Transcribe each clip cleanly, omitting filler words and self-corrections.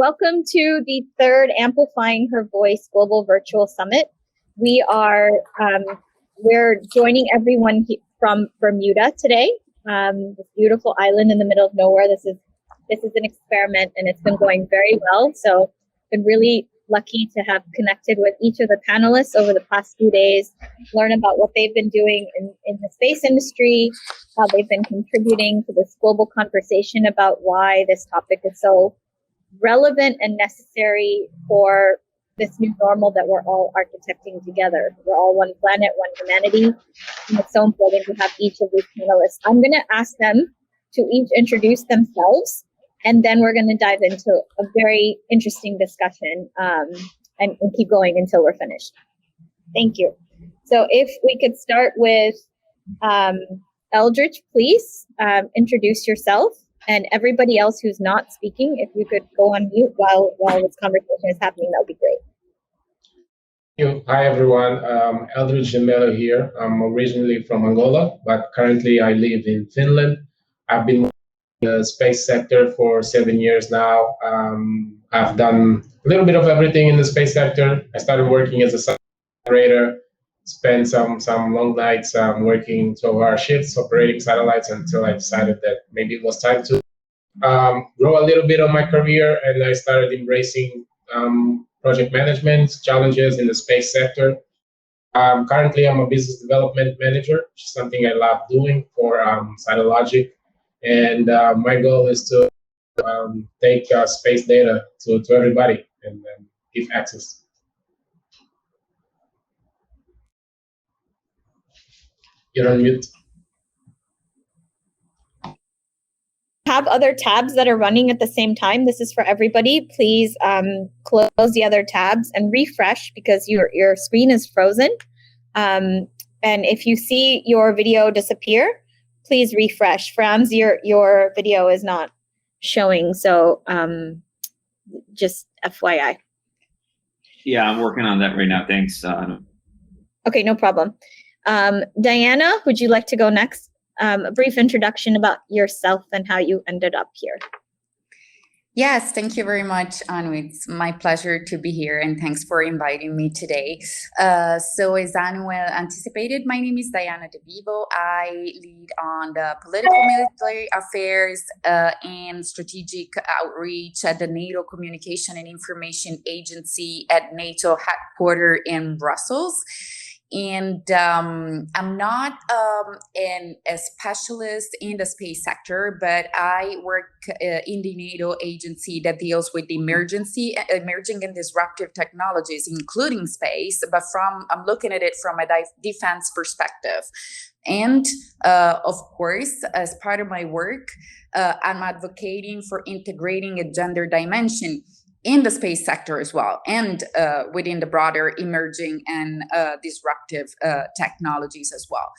welcome to the third Amplifying Her Voice Global Virtual Summit. We're joining everyone from Bermuda today, this beautiful island in the middle of nowhere. This is an experiment, and it's been going very well. So, been really lucky to have connected with each of the panelists over the past few days, learn about what they've been doing in the space industry, how they've been contributing to this global conversation about why this topic is so relevant and necessary for this new normal that we're all architecting together. We're all one planet, one humanity, and it's so important to have each of these panelists. I'm going to ask them to each introduce themselves, and then we're going to dive into a very interesting discussion and keep going until we're finished. Thank you. So if we could start with Eldridge, please introduce yourself, and everybody else who's not speaking, if you could go on mute while this conversation is happening, that would be great. Thank you. Hi, everyone. Eldridge Gemello here. I'm originally from Angola, but currently I live in Finland. I've been in the space sector for 7 years now. I've done a little bit of everything in the space sector. I started working as a site operator, spent some long nights working 12-hour shifts operating satellites until I decided that maybe it was time to grow a little bit on my career, and I started embracing project management challenges in the space sector. Currently, I'm a business development manager, which is something I love doing for Cytologic, and my goal is to take space data to everybody and give access. You're on mute. Have other tabs that are running at the same time. This is for everybody. Please close the other tabs and refresh because your screen is frozen. And if you see your video disappear, please refresh. Franz, your video is not showing, so just FYI. Yeah, I'm working on that right now. Thanks. Okay, no problem. Diana, would you like to go next? A brief introduction about yourself and how you ended up here. Yes, thank you very much, Anu. It's my pleasure to be here, and thanks for inviting me today. So as Anu anticipated, my name is Diana De Vivo. I lead on the political military affairs and strategic outreach at the NATO Communication and Information Agency at NATO headquarters in Brussels. And I'm not a specialist in the space sector, but I work in the NATO agency that deals with emerging and disruptive technologies, including space. But I'm looking at it from a defense perspective. And of course, as part of my work, I'm advocating for integrating a gender dimension in the space sector as well, and within the broader emerging and disruptive technologies as well.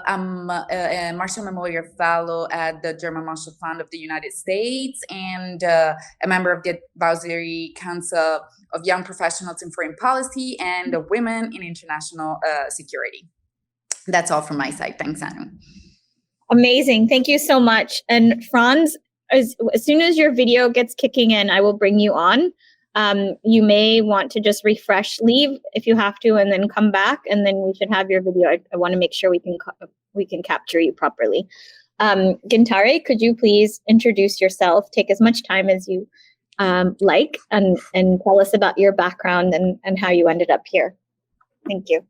I'm a Marshall Memorial Fellow at the German Marshall Fund of the United States, and a member of the Advisory Council of Young Professionals in Foreign Policy and the Women in International Security. That's all from my side. Thanks, Anu. Amazing. Thank you so much. And Franz, as soon as your video gets kicking in, I will bring you on. You may want to just leave if you have to, and then come back, and then we should have your video. I want to make sure we can capture you properly. Gintare, could you please introduce yourself? Take as much time as you like, and tell us about your background and how you ended up here. Thank you.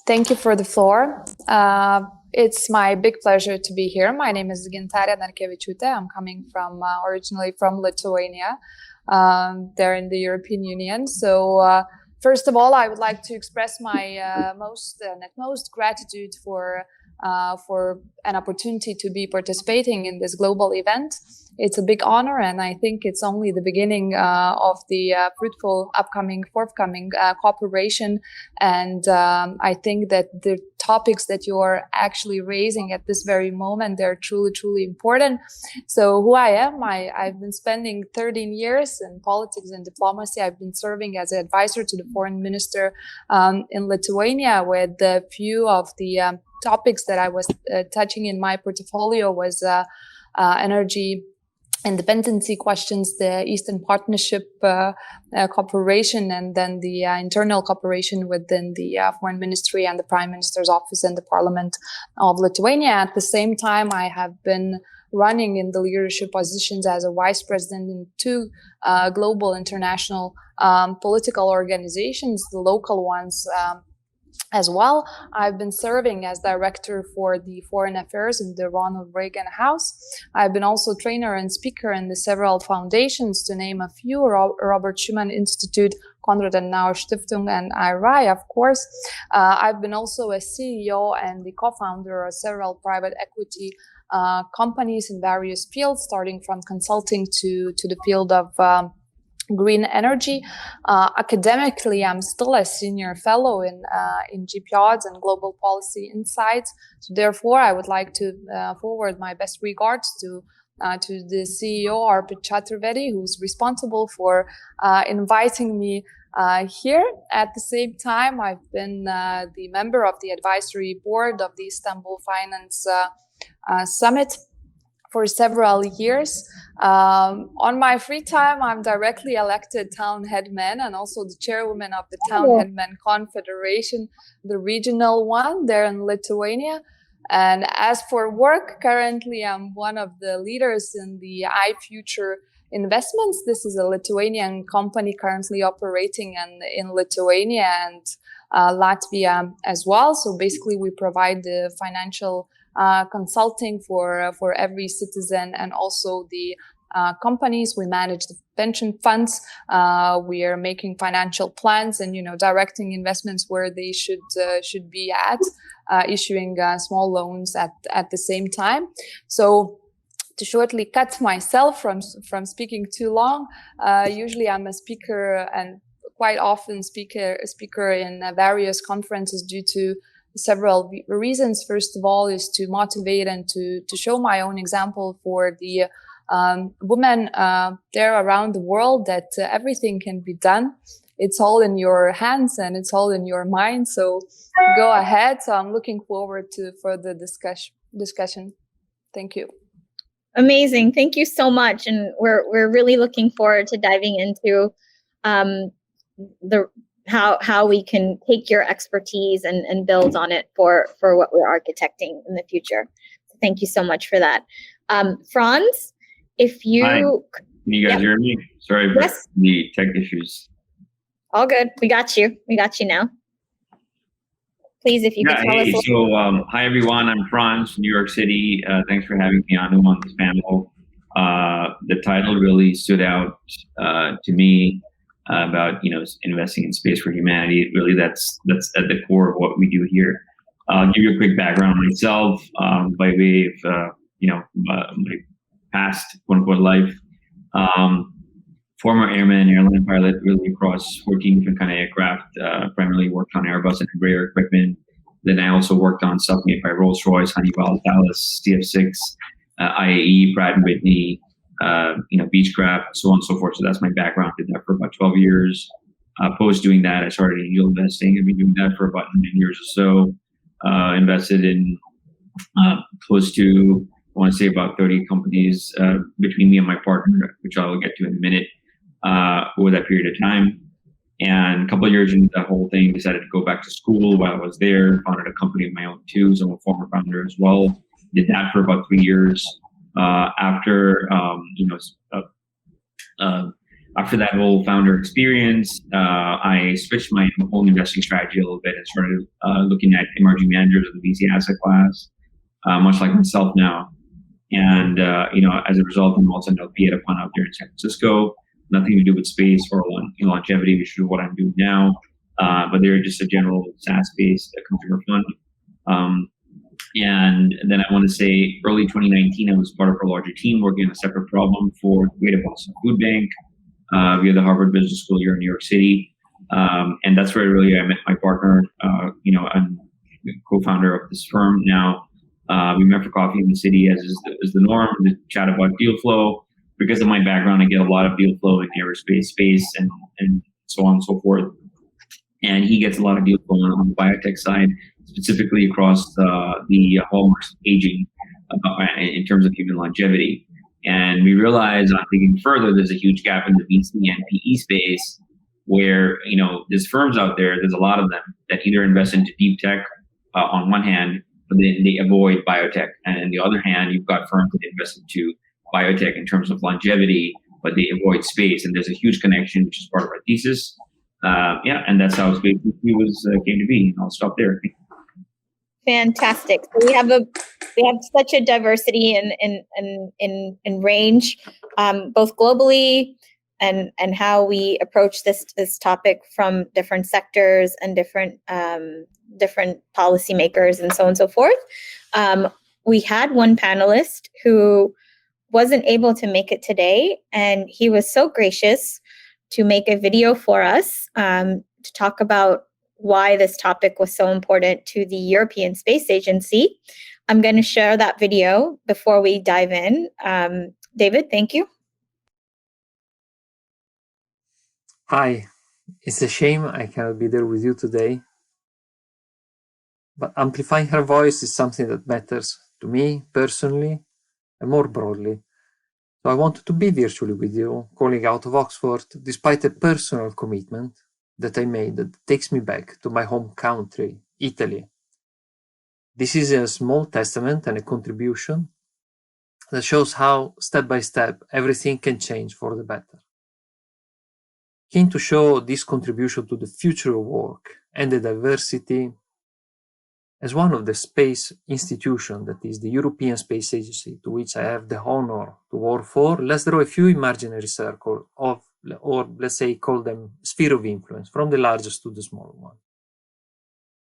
Thank you for the floor. It's my big pleasure to be here. My name is Gintare Narkevičiūtė. I'm coming from originally from Lithuania. They're in the European Union. So first of all, I would like to express my most gratitude for an opportunity to be participating in this global event. It's a big honor, and I think it's only the beginning of the fruitful forthcoming cooperation. And I think that the topics that you are actually raising at this very moment, they're truly, truly important. So who I am, I've been spending 13 years in politics and diplomacy. I've been serving as an advisor to the foreign minister in Lithuania, with a few of the topics that I was touching in my portfolio was energy independency questions, the Eastern Partnership cooperation, and then the internal cooperation within the Foreign Ministry and the Prime Minister's office and the Parliament of Lithuania. At the same time, I have been running in the leadership positions as a vice president in two global international political organizations, the local ones as well. I've been serving as director for the foreign affairs in the Ronald Reagan House. I've been also trainer and speaker in the several foundations, to name a few: Robert Schuman Institute, Konrad Adenauer Stiftung, and IRI, of course. I've been also a CEO and the co-founder of several private equity companies in various fields, starting from consulting to the field of green energy. Academically, I'm still a senior fellow in GPODS and Global Policy Insights. So therefore, I would like to forward my best regards to the CEO, Arpit Chaturvedi, who's responsible for inviting me here. At the same time, I've been the member of the advisory board of the Istanbul Finance Summit for several years. On my free time, I'm directly elected town headman and also the chairwoman of the Town Headman Confederation, the regional one there in Lithuania. And as for work, currently I'm one of the leaders in the iFuture Investments. This is a Lithuanian company currently operating in Lithuania and Latvia as well. So basically we provide the financial consulting for every citizen, and also the companies. We manage the pension funds. We are making financial plans and directing investments where they should be at, issuing small loans at the same time. So to shortly cut myself from speaking too long, usually I'm a speaker and quite often speaker in various conferences due to several reasons. First of all is to motivate and to show my own example for the women there around the world that everything can be done. It's all in your hands and it's all in your mind. So go ahead. So I'm looking forward to further discussion. Thank you. Amazing. Thank you so much. And we're really looking forward to diving into how we can take your expertise and build on it for what we're architecting in the future. So thank you so much for that. Franz, if you... Hi. Can you guys hear me? Sorry for the tech issues. All good. We got you. We got you now. Please, if you could tell us... So, hi everyone. I'm Franz, New York City. Thanks for having me on this panel. The title really stood out to me. About investing in space for humanity. Really, that's at the core of what we do here. I'll give you a quick background on myself by way of my past quote unquote life. Former airman, airline pilot, really across 14 different kind of aircraft. Primarily worked on Airbus and Embraer equipment. Then I also worked on stuff made by Rolls-Royce, Honeywell, Dallas, CF6, IAE, Pratt & Whitney. Beechcraft, so on and so forth. So that's my background. Did that for about 12 years. Post doing that, I started angel investing. I've been doing that for about 9 years or so. Invested in close to, I want to say about 30 companies between me and my partner, which I'll get to in a minute, over that period of time. And a couple of years into that whole thing, decided to go back to school while I was there, founded a company of my own too. So I'm a former founder as well. Did that for about 3 years. After that whole founder experience, I switched my own investing strategy a little bit and started looking at emerging managers of the VC asset class, much like myself now. And as a result, I'm also an LP at a fund out there in San Francisco. Nothing to do with space or longevity, which is what I'm doing now. But they're just a general SaaS-based consumer fund. And then I want to say early 2019, I was part of a larger team working on a separate problem for the Greater Boston Food Bank via the Harvard Business School here in New York City. And that's where I met my partner, I'm co-founder of this firm now. We met for coffee in the city as is the norm, to chat about deal flow. Because of my background, I get a lot of deal flow in the aerospace space and so on and so forth. And he gets a lot of deal flow on the biotech side, specifically across the hallmarks of aging in terms of human longevity. And we realized on digging further, there's a huge gap in the VC and PE space where, there's firms out there, there's a lot of them that either invest into deep tech on one hand, but they avoid biotech. And on the other hand, you've got firms that invest into biotech in terms of longevity, but they avoid space. And there's a huge connection, which is part of our thesis. And that's how Space came to be. And I'll stop there. Fantastic. So we have such a diversity in range, both globally and how we approach this topic from different sectors and different policymakers and so on and so forth. We had one panelist who wasn't able to make it today, and he was so gracious to make a video for us to talk about why this topic was so important to the European Space Agency. I'm going to share that video before we dive in. David, thank you. Hi, it's a shame I cannot be there with you today, but amplifying her voice is something that matters to me personally and more broadly. So I wanted to be virtually with you, calling out of Oxford, despite a personal commitment that I made that takes me back to my home country, Italy. This is a small testament and a contribution that shows how, step by step, everything can change for the better. Keen to show this contribution to the future of work and the diversity as one of the space institutions, that is the European Space Agency, to which I have the honor to work for. Let's draw a few imaginary circles of, or let's say call them sphere of influence, from the largest to the small one.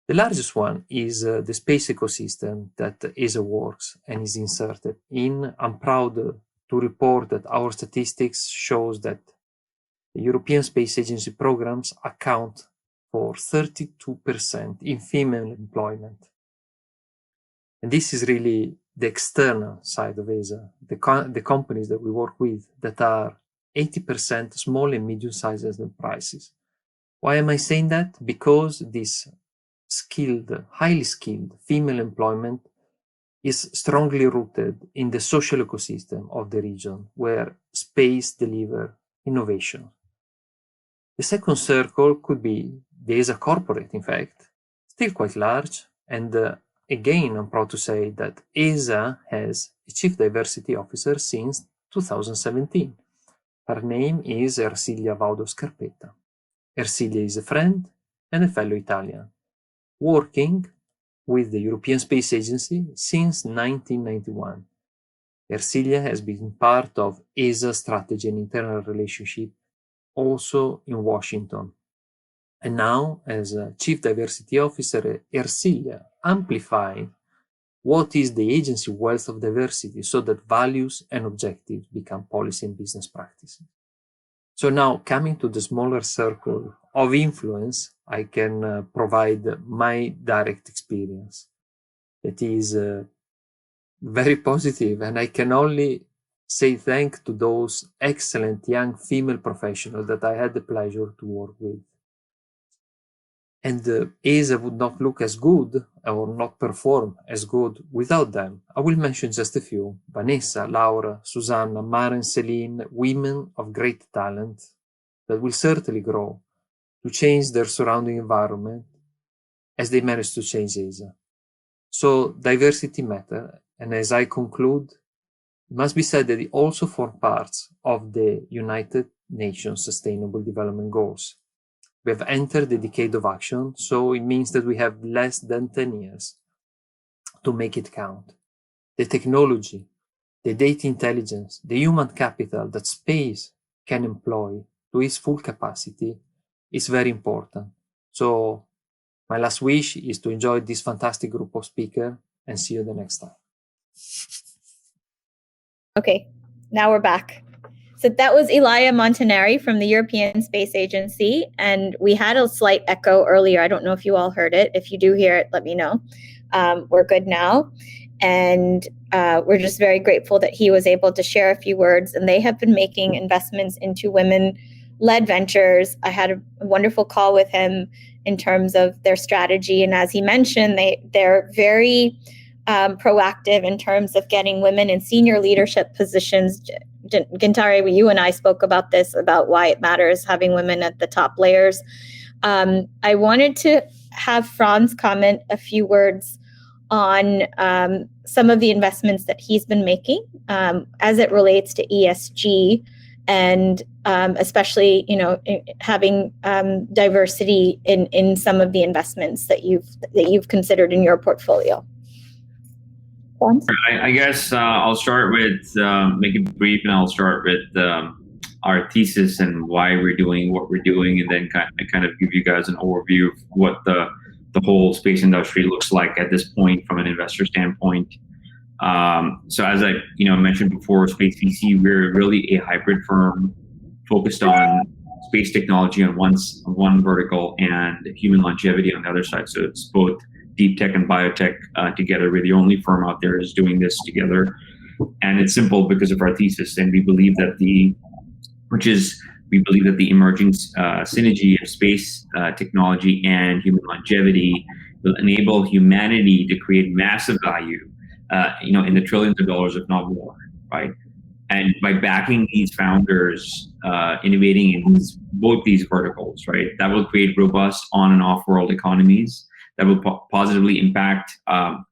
The largest one is the space ecosystem that ESA works and is inserted in. I'm proud to report that our statistics shows that the European Space Agency programs account for 32% in female employment. And this is really the external side of ESA, the companies that we work with that are 80% small and medium-sized enterprises. Why am I saying that? Because this highly skilled female employment is strongly rooted in the social ecosystem of the region where space delivers innovation. The second circle could be the ESA corporate, in fact, still quite large. And again, I'm proud to say that ESA has a chief diversity officer since 2017. Her name is Ersilia Vaudo Scarpetta. Ersilia is a friend and a fellow Italian, working with the European Space Agency since 1991. Ersilia has been part of ESA strategy and internal relationship also in Washington. And now, as a Chief Diversity Officer, Ersilia amplifies what is the agency wealth of diversity so that values and objectives become policy and business practices. So now, coming to the smaller circle of influence, I can provide my direct experience. That is very positive, and I can only say thanks to those excellent young female professionals that I had the pleasure to work with. And ESA would not look as good or not perform as good without them. I will mention just a few: Vanessa, Laura, Susanna, Maren, Celine, women of great talent that will certainly grow to change their surrounding environment as they manage to change ESA. So diversity matters, and as I conclude, it must be said that it also forms parts of the United Nations Sustainable Development Goals. We have entered the decade of action, so it means that we have less than 10 years to make it count. The technology, the data intelligence, the human capital that space can employ to its full capacity is very important. So my last wish is to enjoy this fantastic group of speakers and see you the next time. Okay, now we're back. So that was Elia Montanari from the European Space Agency, and we had a slight echo earlier. I don't know if you all heard it. If you do hear it, let me know. We're good now, and we're just very grateful that he was able to share a few words, and they have been making investments into women-led ventures. I had a wonderful call with him in terms of their strategy, and as he mentioned, they're very proactive in terms of getting women in senior leadership positions. Gintare, you and I spoke about this, about why it matters having women at the top layers. I wanted to have Franz comment a few words on some of the investments that he's been making as it relates to ESG, and especially, having diversity in some of the investments that you've considered in your portfolio. Franz? I guess I'll start with make it brief, and I'll start with our thesis and why we're doing what we're doing, and then kind of give you guys an overview of what the whole space industry looks like at this point from an investor standpoint. So as I mentioned before, Space VC, we're really a hybrid firm focused on space technology on one vertical and human longevity on the other side. So it's both deep tech and biotech together. We're the only firm out there is doing this together, and it's simple because of our thesis, and we believe that the emerging synergy of space technology and human longevity will enable humanity to create massive value, in the trillions of dollars, if not more, right? And by backing these founders, innovating in both these verticals, right, that will create robust on and off-world economies that will positively impact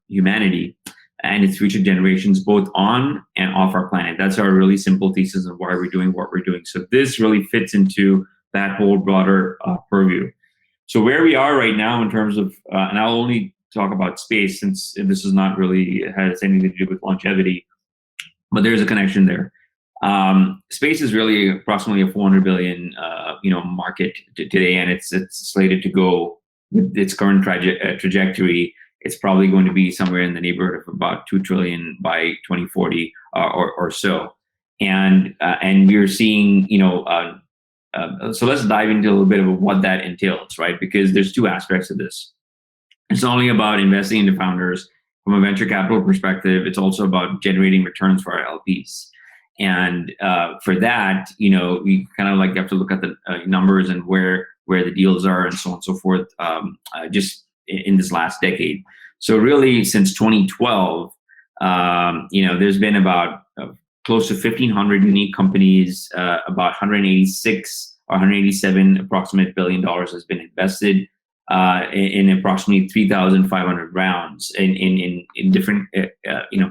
humanity and its future generations, both on and off our planet. That's our really simple thesis of why we're doing what we're doing. So this really fits into that whole broader purview. So where we are right now in terms of, and I'll only talk about space since this is not really has anything to do with longevity, but there's a connection there. Space is really approximately a 400 billion, market today, and it's slated to go with its current trajectory. It's probably going to be somewhere in the neighborhood of about 2 trillion by 2040 or so. And we're seeing, so let's dive into a little bit of what that entails, right? Because there's two aspects of this. It's not only about investing into founders from a venture capital perspective, it's also about generating returns for our LPs. And for that, we kind of like have to look at the numbers and where the deals are and so on and so forth, just in this last decade. So really since 2012, there's been about close to 1,500 unique companies, about 186 or 187 approximate $1 billion has been invested in approximately 3,500 rounds in different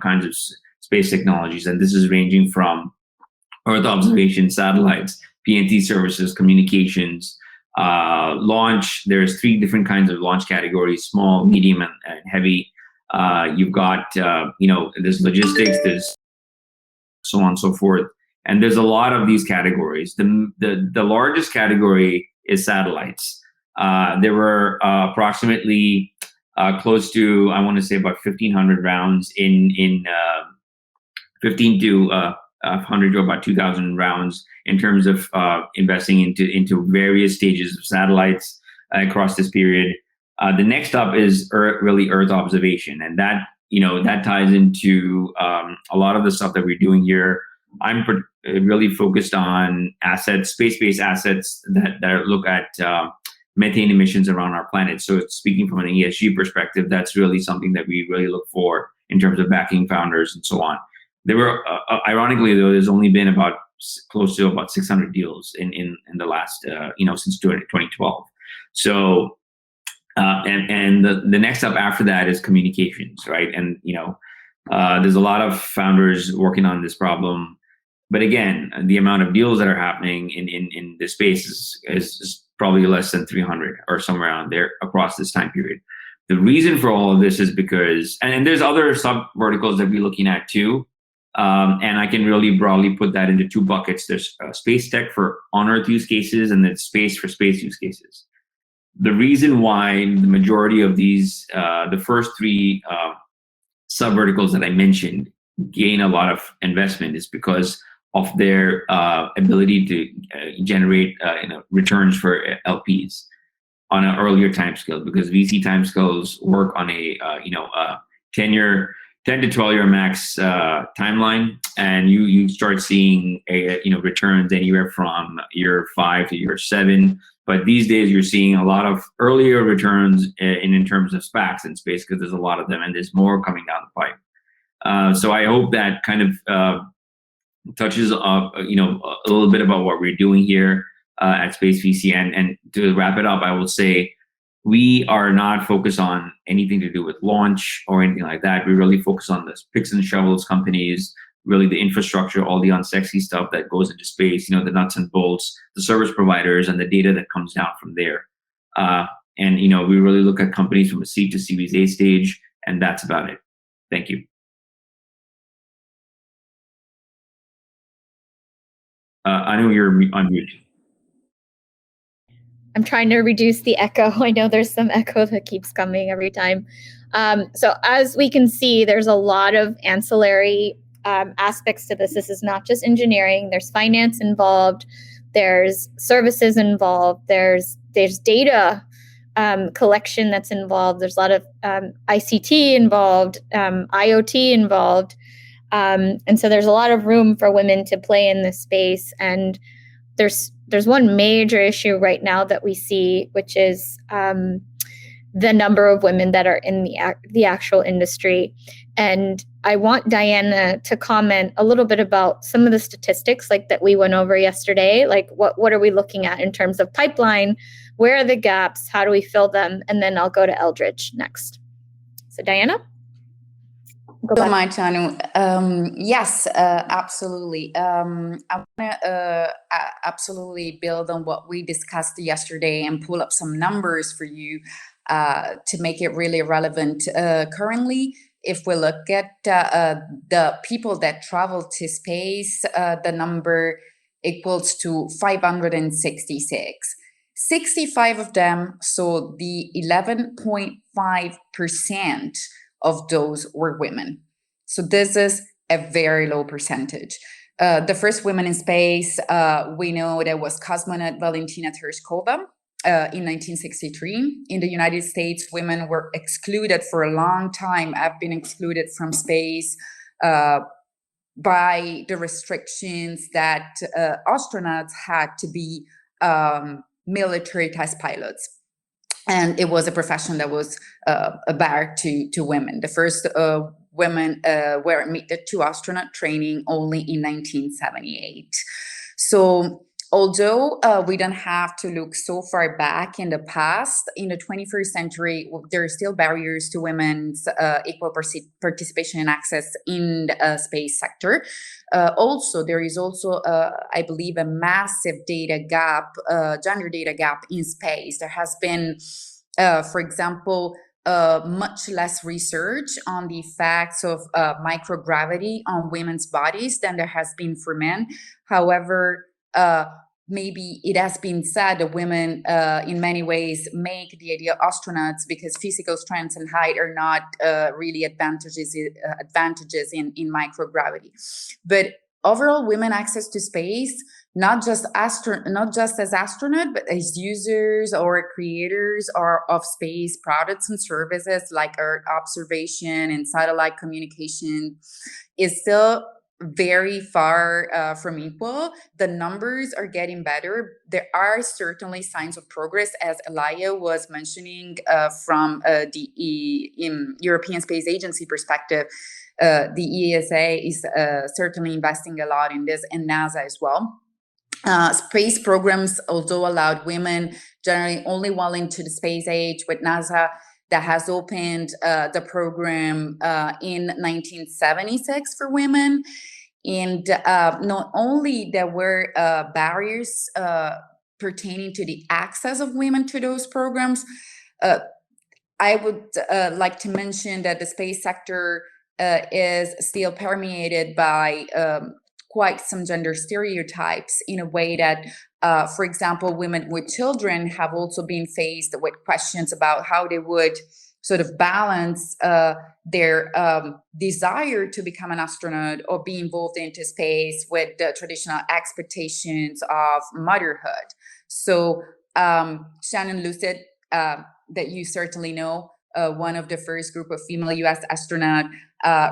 kinds of space technologies. And this is ranging from Earth observation, satellites, PNT services, communications, launch. There's 3 different kinds of launch categories: small, medium, and heavy. You've got there's logistics, there's so on and so forth, and there's a lot of these categories. The largest category is satellites. There were approximately close to, I want to say, about 1,500 rounds in 15 to 100 to about 2,000 rounds in terms of investing into various stages of satellites across this period. The next up is Earth observation, and that ties into a lot of the stuff that we're doing here. I'm really focused on space-based assets that look at methane emissions around our planet. So speaking from an ESG perspective, that's really something that we really look for in terms of backing founders and so on. There were, ironically though, there's only been about close to about 600 deals in the last, since 2012. So, and the next up after that is communications, right? And, there's a lot of founders working on this problem. But again, the amount of deals that are happening in this space is probably less than 300 or somewhere around there across this time period. The reason for all of this is because, and there's other sub verticals that we're looking at too. And I can really broadly put that into 2 buckets. There's space tech for on-Earth use cases, and then space for space use cases. The reason why the majority of these, the first 3 sub verticals that I mentioned, gain a lot of investment is because of their ability to generate returns for LPs on an earlier time scale, because VC time scales work on a 10-year 10 to 12 year max timeline, and you start seeing returns anywhere from year 5 to year 7. But these days you're seeing a lot of earlier returns in terms of SPACs in space, because there's a lot of them and there's more coming down the pipe. So I hope that kind of touches up a little bit about what we're doing here at Space VC. And to wrap it up, I will say we are not focused on anything to do with launch or anything like that. We really focus on the picks and shovels companies, really the infrastructure, all the unsexy stuff that goes into space, the nuts and bolts, the service providers, and the data that comes down from there. And we really look at companies from a seed to Series A stage, and that's about it. Thank you. Anu, you're on mute. I'm trying to reduce the echo. I know there's some echo that keeps coming every time. So as we can see, there's a lot of ancillary aspects to this. This is not just engineering. There's finance involved. There's services involved. There's data collection that's involved. There's a lot of ICT involved, IoT involved. And so there's a lot of room for women to play in this space. And there's one major issue right now that we see, which is the number of women that are in the actual industry. And I want Diana to comment a little bit about some of the statistics like that we went over yesterday. Like what are we looking at in terms of pipeline? Where are the gaps? How do we fill them? And then I'll go to Eldridge next. So Diana? So much, Anu. Yes, absolutely. I want to absolutely build on what we discussed yesterday and pull up some numbers for you to make it really relevant. Currently, if we look at the people that travel to space, the number equals to 566. 65 of them, so the 11.5% of those were women. So this is a very low percentage. The first women in space, we know there was cosmonaut Valentina Tereshkova in 1963. In the United States, women were excluded for a long time, have been excluded from space by the restrictions that astronauts had to be military test pilots. And it was a profession that was a barrier to women. The first women were admitted to astronaut training only in 1978. So although we don't have to look so far back in the past, in the 21st century, there are still barriers to women's equal participation and access in the space sector. Also, there is also, I believe, a massive data gap, gender data gap in space. There has been, for example, much less research on the effects of microgravity on women's bodies than there has been for men. However, maybe it has been said that women in many ways make the ideal astronauts because physical strength and height are not really advantages in microgravity. But overall, women access to space, not just as astronauts, but as users or creators of space products and services like Earth observation and satellite communication, is still very far from equal. The numbers are getting better. There are certainly signs of progress, as Elia was mentioning from the European Space Agency perspective. The ESA is certainly investing a lot in this, and NASA as well. Space programs also allowed women generally only well into the space age, with NASA that has opened the program in 1976 for women. And not only there were barriers pertaining to the access of women to those programs, I would like to mention that the space sector is still permeated by quite some gender stereotypes in a way that, for example, women with children have also been faced with questions about how they would sort of balance their desire to become an astronaut or be involved into space with the traditional expectations of motherhood. So Shannon Lucid, that you certainly know, one of the first group of female U.S. astronaut,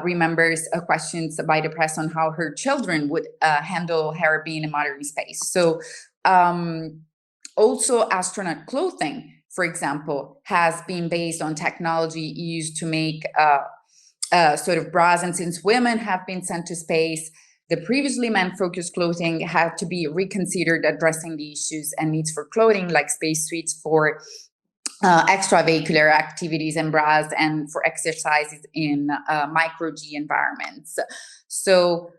remembers questions by the press on how her children would handle her being a mother in space. So also astronaut clothing, for example, has been based on technology used to make sort of bras. And since women have been sent to space, the previously men-focused clothing had to be reconsidered, addressing the issues and needs for clothing, like spacesuits for extravehicular activities and bras, and for exercises in micro-G environments. So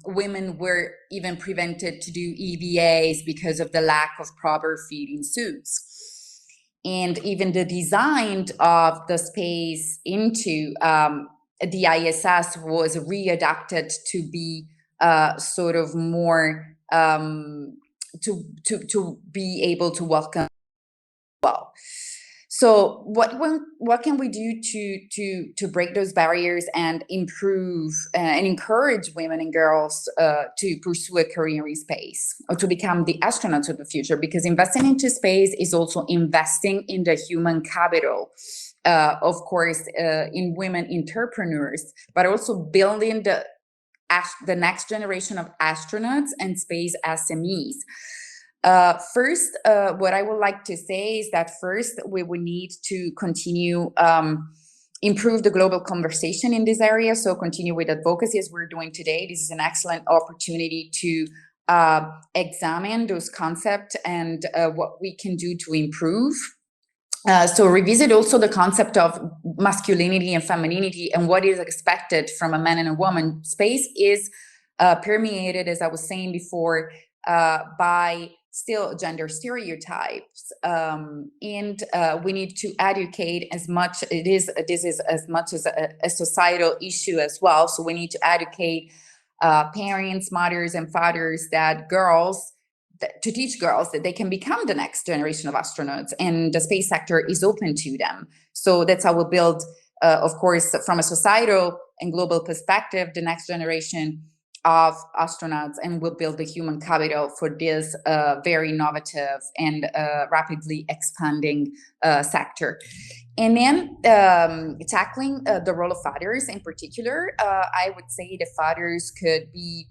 women were even prevented to do EVAs because of the lack of proper feeding suits. And even the design of the space into the ISS was readapted to be sort of more to be able to welcome well. So what can we do to break those barriers and improve and encourage women and girls to pursue a career in space or to become the astronauts of the future? Because investing into space is also investing in the human capital, of course, in women entrepreneurs, but also building the next generation of astronauts and space SMEs. First, what I would like to say is that first, we would need to continue improve the global conversation in this area. So continue with advocacy as we're doing today. This is an excellent opportunity to examine those concepts and what we can do to improve. So revisit also the concept of masculinity and femininity and what is expected from a man and a woman. Space is permeated, as I was saying before, by still gender stereotypes, and we need to educate as much. This is as much as a societal issue as well. So we need to educate parents, mothers, and fathers to teach girls that they can become the next generation of astronauts, and the space sector is open to them. So that's how we'll build, of course, from a societal and global perspective, the next generation of astronauts, and will build the human capital for this very innovative and rapidly expanding sector. And then tackling the role of fathers in particular, I would say the fathers could be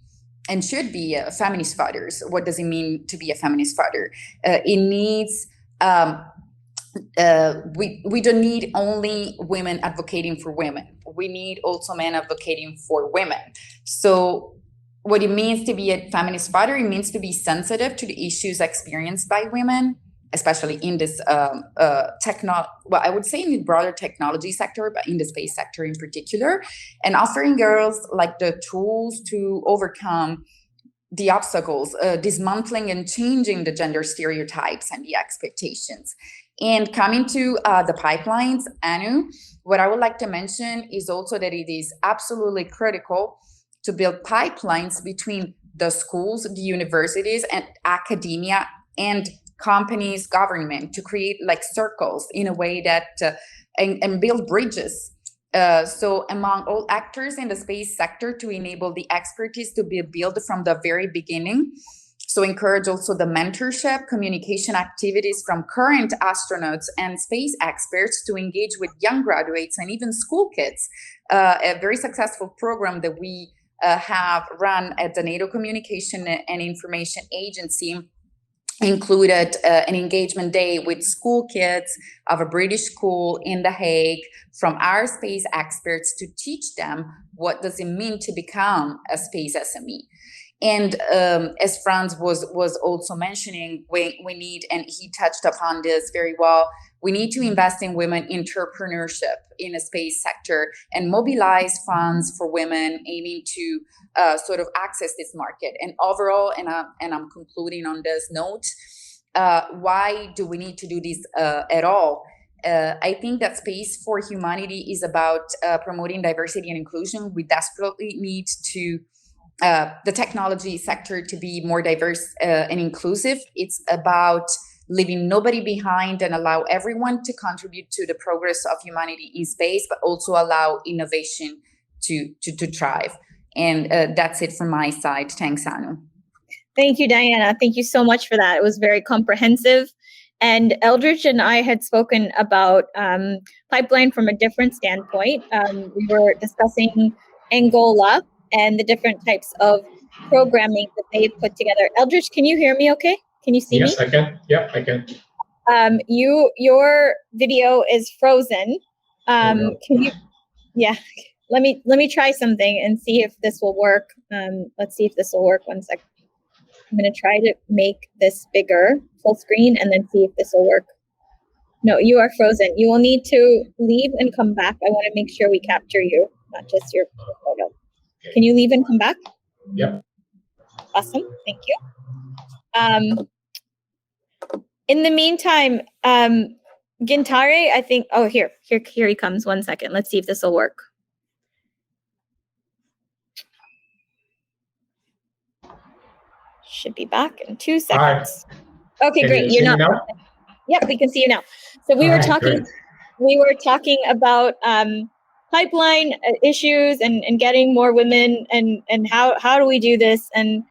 and should be feminist fathers. What does it mean to be a feminist father? It needs, we don't need only women advocating for women. We need also men advocating for women. So what it means to be a feminist father, it means to be sensitive to the issues experienced by women, especially in this I would say in the broader technology sector, but in the space sector in particular, and offering girls like the tools to overcome the obstacles, dismantling and changing the gender stereotypes and the expectations. And coming to the pipelines, Anu, what I would like to mention is also that it is absolutely critical to build pipelines between the schools, the universities, and academia, and companies, government, to create like circles in a way that and build bridges. So among all actors in the space sector, to enable the expertise to be built from the very beginning. So encourage also the mentorship, communication activities from current astronauts and space experts to engage with young graduates and even school kids. A very successful program that we have run at the NATO Communication and Information Agency included an engagement day with school kids of a British school in The Hague from our space experts to teach them what does it mean to become a space SME. And as Franz was also mentioning, we need, and he touched upon this very well, we need to invest in women entrepreneurship in the space sector and mobilize funds for women aiming to sort of access this market. And overall, and I'm concluding on this note, why do we need to do this at all? I think that Space for Humanity is about promoting diversity and inclusion. We desperately need to the technology sector to be more diverse and inclusive. It's about leaving nobody behind and allow everyone to contribute to the progress of humanity in space, but also allow innovation to thrive. And that's it from my side. Thanks, Anu. Thank you, Diana. Thank you so much for that. It was very comprehensive. And Eldridge and I had spoken about pipeline from a different standpoint. We were discussing Angola and the different types of programming that they've put together. Eldridge, can you hear me okay? Can you see me? Yes, I can. Yep, I can. Your video is frozen. Can you? Yeah. Let me try something and see if this will work. Let's see if this will work. 1 second. I'm going to try to make this bigger, full screen, and then see if this will work. No, you are frozen. You will need to leave and come back. I want to make sure we capture you, not just your photo. Can you leave and come back? Yep. Awesome. Thank you. In the meantime, Gintare, I think, oh, here he comes. 1 second. Let's see if this will work. Should be back in 2 seconds. Hi. Okay, Can great. you You're see not. me now? Yep, we can see you now. So we were talking about pipeline issues and getting more women and how do we do this? And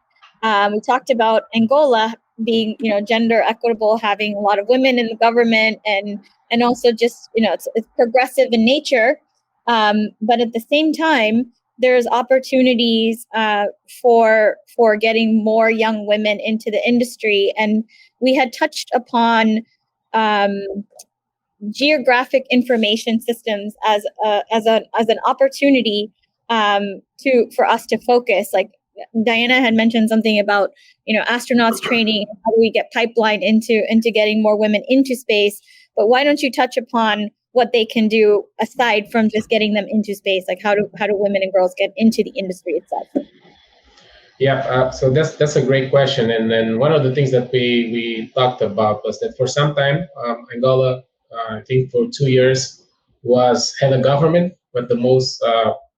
we talked about Angola being, gender equitable, having a lot of women in the government and also just, it's progressive in nature. But at the same time, there's opportunities for getting more young women into the industry. And we had touched upon geographic information systems as an opportunity for us to focus. Like Diana had mentioned something about astronauts training. How do we get pipeline into getting more women into space? But why don't you touch upon what they can do aside from just getting them into space? Like how do women and girls get into the industry itself? Yeah, so that's a great question. And then one of the things that we talked about was that for some time, Angola, I think for 2 years, had a government with the most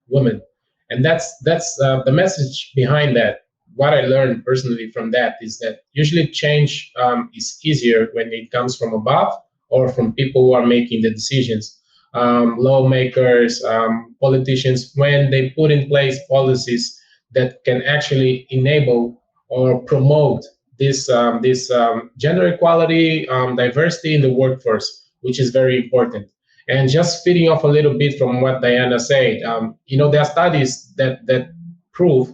women. And that's the message behind that. What I learned personally from that is that usually change is easier when it comes from above or from people who are making the decisions. Lawmakers, politicians, when they put in place policies that can actually enable or promote this gender equality, diversity in the workforce, which is very important. And just feeding off a little bit from what Diana said, there are studies that prove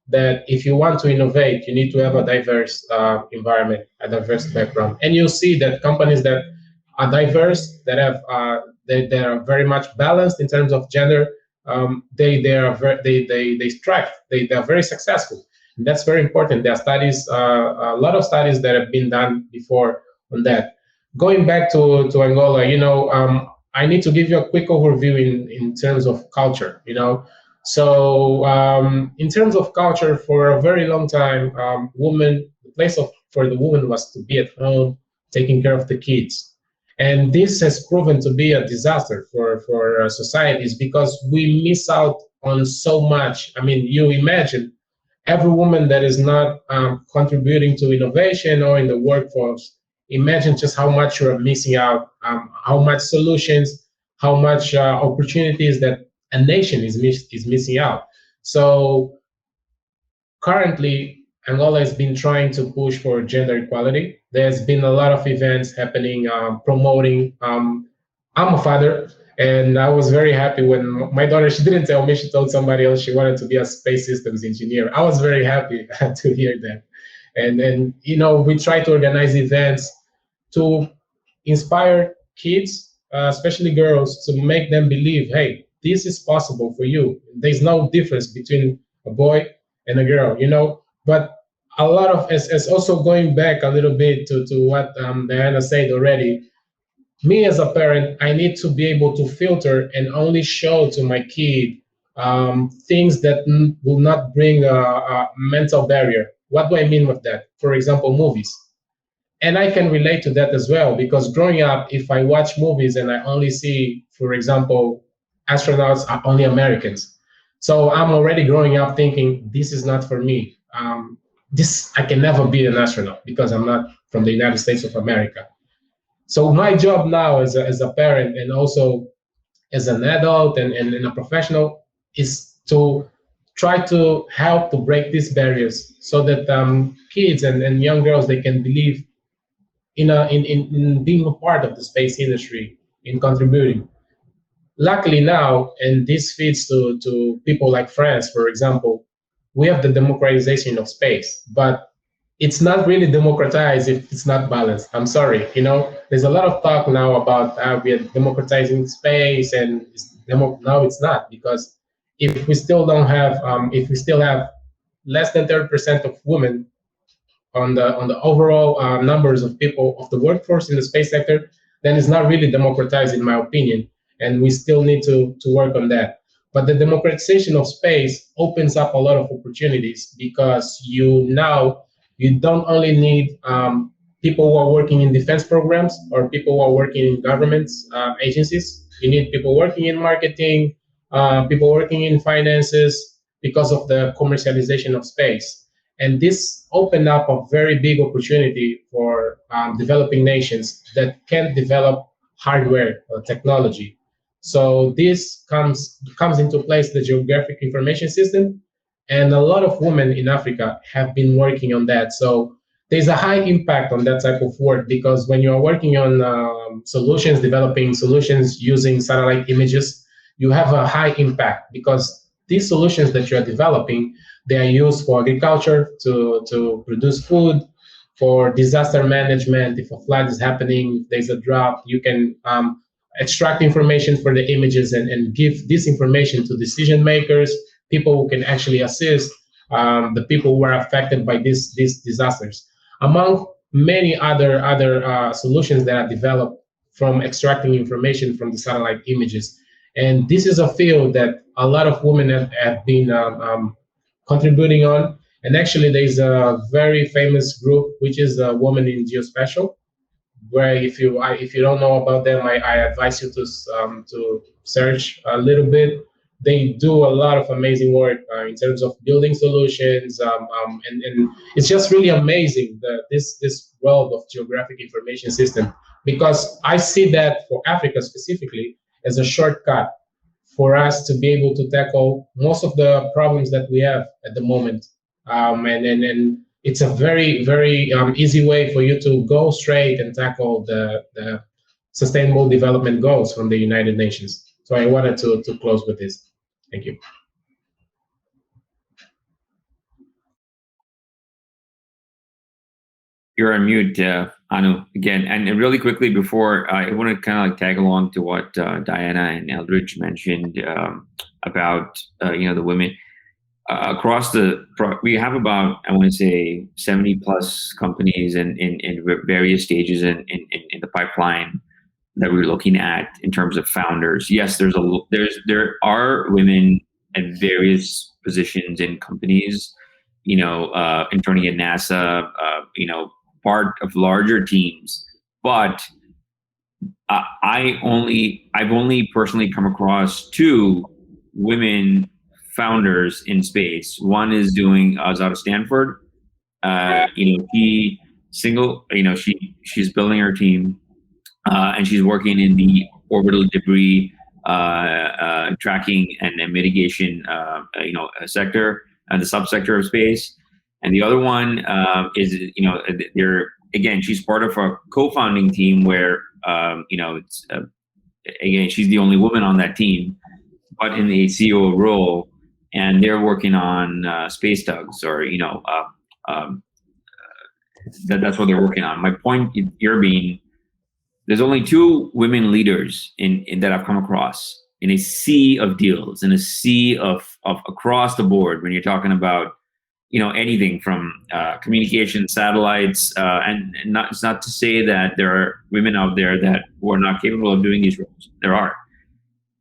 that if you want to innovate, you need to have a diverse environment, a diverse background. And you'll see that companies that are diverse, that have they are very much balanced in terms of gender, they strive. They are very successful. And that's very important. There are studies, a lot of studies that have been done before on that. Going back to Angola, I need to give you a quick overview in terms of culture. So in terms of culture, for a very long time, the place for the woman was to be at home, taking care of the kids. And this has proven to be a disaster for societies because we miss out on so much. I mean, you imagine every woman that is not contributing to innovation or in the workforce, imagine just how much you're missing out, how much solutions, how much opportunities that a nation is missing out. So currently, Angola has been trying to push for gender equality. There's been a lot of events happening, promoting. I'm a father, and I was very happy when my daughter, she didn't tell me, she told somebody else she wanted to be a space systems engineer. I was very happy to hear that. And we try to organize events to inspire kids, especially girls, to make them believe, hey, this is possible for you. There's no difference between a boy and a girl, But a lot of as also going back a little bit to what Diana said already. Me as a parent, I need to be able to filter and only show to my kid things that will not bring a mental barrier. What do I mean with that? For example, movies. And I can relate to that as well, because growing up, if I watch movies and I only see, for example, astronauts are only Americans. So I'm already growing up thinking, this is not for me. I can never be an astronaut because I'm not from the United States of America. So my job now as a parent and also as an adult and a professional is to try to help to break these barriers so that kids and young girls, they can believe in being a part of the space industry, in contributing. Luckily now, and this feeds to people like France, for example, we have the democratization of space, but it's not really democratized if it's not balanced. I'm sorry, there's a lot of talk now about we are democratizing space, and now it's not, because if we still don't have, if we still have less than 30% of women on the overall numbers of people of the workforce in the space sector, then it's not really democratized, in my opinion, and we still need to work on that. But the democratization of space opens up a lot of opportunities, because you don't only need people who are working in defense programs or people who are working in governments agencies. You need people working in marketing, people working in finances, because of the commercialization of space. And this opened up a very big opportunity for developing nations that can't develop hardware or technology. So this comes into place, the geographic information system, and a lot of women in Africa have been working on that. So there's a high impact on that type of work, because when you are working on solutions, developing solutions using satellite images, you have a high impact, because these solutions that you are developing, they are used for agriculture, to produce food, for disaster management. If a flood is happening, if there's a drought, you can extract information from the images and give this information to decision makers, people who can actually assist the people who are affected by these disasters, among many other solutions that are developed from extracting information from the satellite images. And this is a field that a lot of women have been contributing on. And actually, there's a very famous group, which is a Woman in Geospatial, where if you don't know about them, I advise you to search a little bit. They do a lot of amazing work in terms of building solutions, and it's just really amazing, this world of geographic information system, because I see that for Africa specifically as a shortcut for us to be able to tackle most of the problems that we have at the moment. And it's a very, very easy way for you to go straight and tackle the Sustainable Development Goals from the United Nations. So I wanted to close with this. Thank you. You're on mute, Anu, again. And really quickly, before I want to kind of like tag along to what Diana and Eldridge mentioned about the women across we have about, I want to say, 70 plus companies in various stages in the pipeline that we're looking at in terms of founders. Yes, there are women at various positions in companies, interning at NASA, part of larger teams, but I've only personally come across 2 women founders in space. One is out of Stanford. She's building her team, and she's working in the orbital debris tracking and mitigation, sector, and the subsector of space. And the other one is, she's part of a co-founding team where, she's the only woman on that team, but in the CEO role, and they're working on space tugs, or that's what they're working on. My point here being, there's only 2 women leaders in that I've come across in a sea of deals, in a sea of across the board, when you're talking about anything from communication, satellites, and it's not to say that there are women out there who are not capable of doing these roles. There are.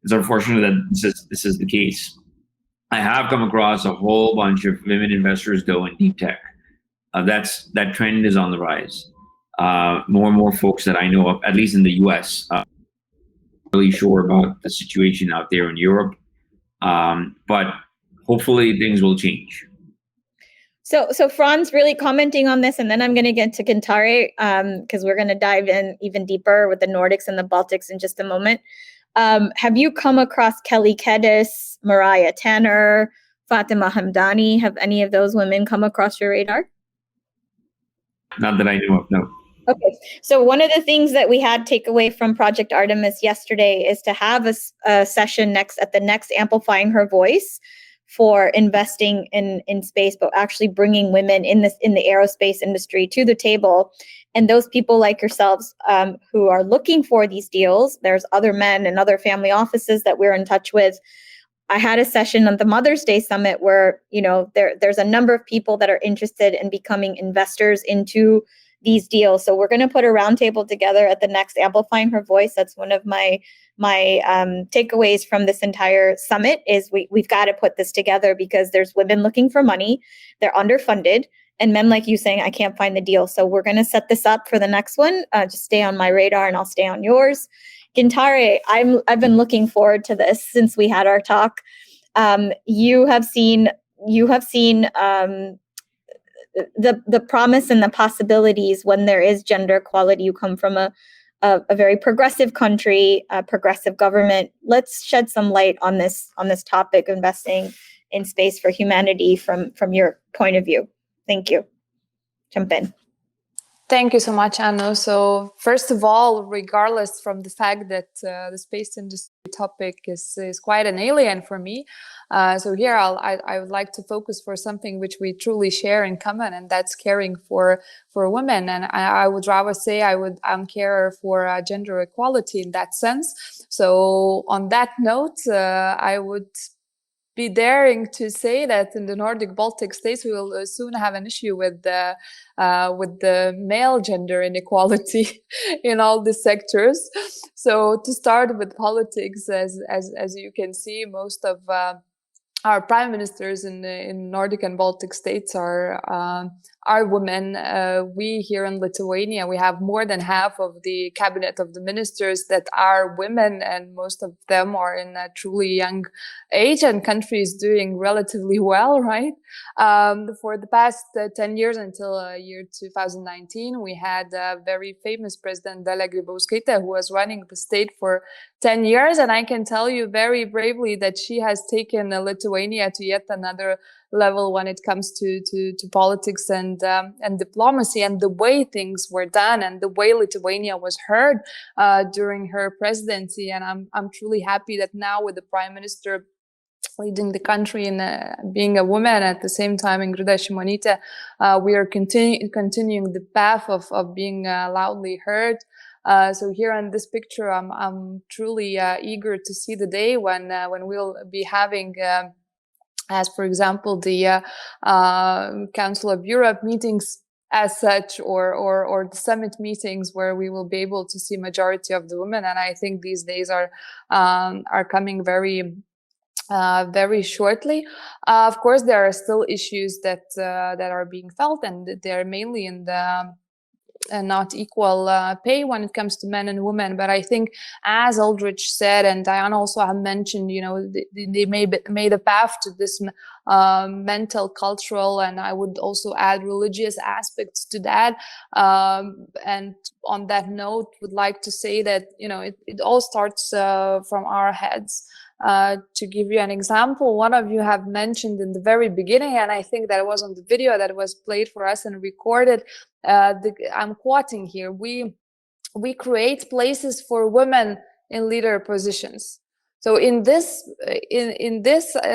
It's unfortunate that this is the case. I have come across a whole bunch of women investors, though, in deep tech. That trend is on the rise. More and more folks that I know of, at least in the US, really sure about the situation out there in Europe. But hopefully things will change. So Franz really commenting on this, and then I'm going to get to Kintare, because we're going to dive in even deeper with the Nordics and the Baltics in just a moment. Have you come across Kelly Kedis, Mariah Tanner, Fatima Hamdani? Have any of those women come across your radar? Not that I know of, no. Okay, so one of the things that we had take away from Project Artemis yesterday is to have a session at the next Amplifying Her Voice for investing in space, but actually bringing women in the aerospace industry to the table. And those people like yourselves who are looking for these deals, there's other men and other family offices that we're in touch with. I had a session on the Mother's Day Summit where, there's a number of people that are interested in becoming investors into these deals. So we're going to put a roundtable together at the next Amplifying Her Voice. That's one of my takeaways from this entire summit is we've got to put this together because there's women looking for money, they're underfunded, and men like you saying, I can't find the deal. So we're going to set this up for the next one. Just stay on my radar and I'll stay on yours. Gintare, I've been looking forward to this since we had our talk. You have seen the promise and the possibilities when there is gender equality. You come from a very progressive country, a progressive government. Let's shed some light on this topic, investing in space for humanity from your point of view. Thank you. Jump in. Thank you so much, Anu. So first of all, regardless from the fact that the space industry topic is quite an alien for me, so here I would like to focus for something which we truly share in common, and that's caring for women. And I would rather say I'm carer for gender equality in that sense. So on that note, I would be daring to say that in the Nordic Baltic states we will soon have an issue with the male gender inequality in all the sectors. So to start with politics, as you can see, most of our prime ministers in Nordic and Baltic states are women. We here in Lithuania, we have more than half of the cabinet of the ministers that are women, and most of them are in a truly young age, and country is doing relatively well, right? For the past 10 years until year 2019, we had a very famous president, Dalia Grybauskaitė, who was running the state for 10 years. And I can tell you very bravely that she has taken Lithuania to yet another level when it comes to politics and diplomacy, and the way things were done and the way Lithuania was heard during her presidency. And I'm truly happy that now with the prime minister leading the country and being a woman at the same time, Ingrida Šimonytė, we are continuing the path of being loudly heard. So here on this picture, I'm truly eager to see the day when we'll be having, as for example, the Council of Europe meetings as such, or the summit meetings where we will be able to see majority of the women. And I think these days are coming very shortly. Of course, there are still issues that are being felt, and they're mainly in the not equal pay when it comes to men and women. But I think, as Aldrich said, and Diana also have mentioned, they made a path to this mental, cultural, and I would also add religious aspects to that. And on that note, would like to say that, it all starts from our heads. To give you an example, one of you have mentioned in the very beginning, and I think that was on the video that was played for us and recorded, I'm quoting here, we create places for women in leader positions. So in this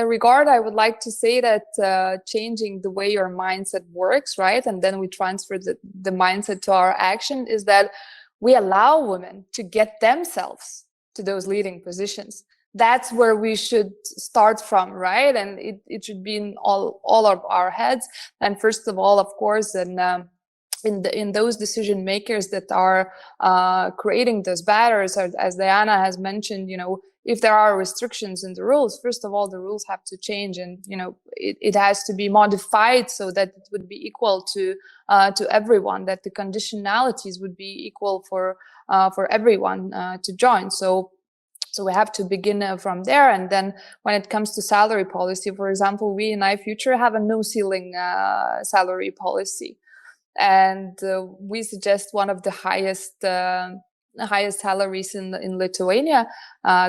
regard, I would like to say that changing the way your mindset works, right, and then we transfer the mindset to our action, is that we allow women to get themselves to those leading positions. That's where we should start from, right? And it should be in all of our heads. And first of all, of course, in those decision makers that are creating those barriers, as Diana has mentioned, if there are restrictions in the rules, first of all, the rules have to change, and it has to be modified so that it would be equal to everyone, that the conditionalities would be equal for everyone to join. So we have to begin from there. And then when it comes to salary policy, for example, we in iFuture have a no ceiling salary policy. And we suggest one of the highest salaries in Lithuania.